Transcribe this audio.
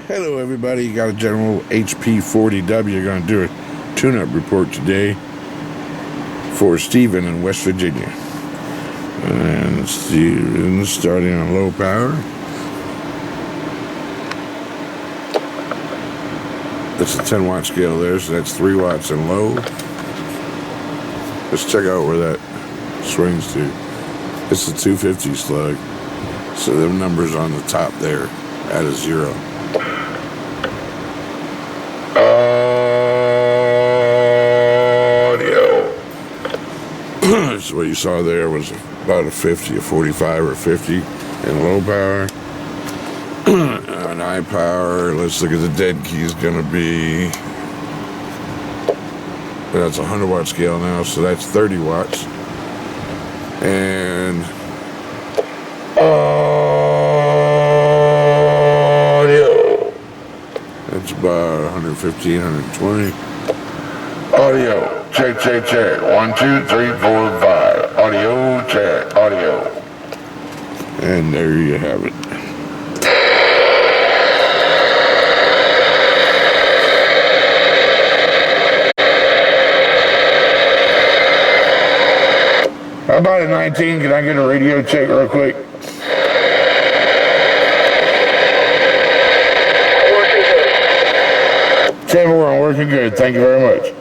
Hello everybody, got a general HP-40W. Going to do a tune-up report today for Steven in West Virginia. And Steven starting on low power. That's a 10 watt scale there, so that's 3 watts in low. Let's check out where that swings to. It's a 250 slug, so the numbers on the top there at a 0. So what you saw there was about a 50, a 45 or 50 in low power. On high power, let's look at the dead key is going to be, that's a 100 watt scale now, so that's 30 watts. And audio, that's about 115, 120. Audio. Check, check, check. 1, 2, 3, 4, 5. Audio, check, audio. And there you have it. How about a 19? Can I get a radio check real quick? Working good. 10-4, I'm working good. Thank you very much.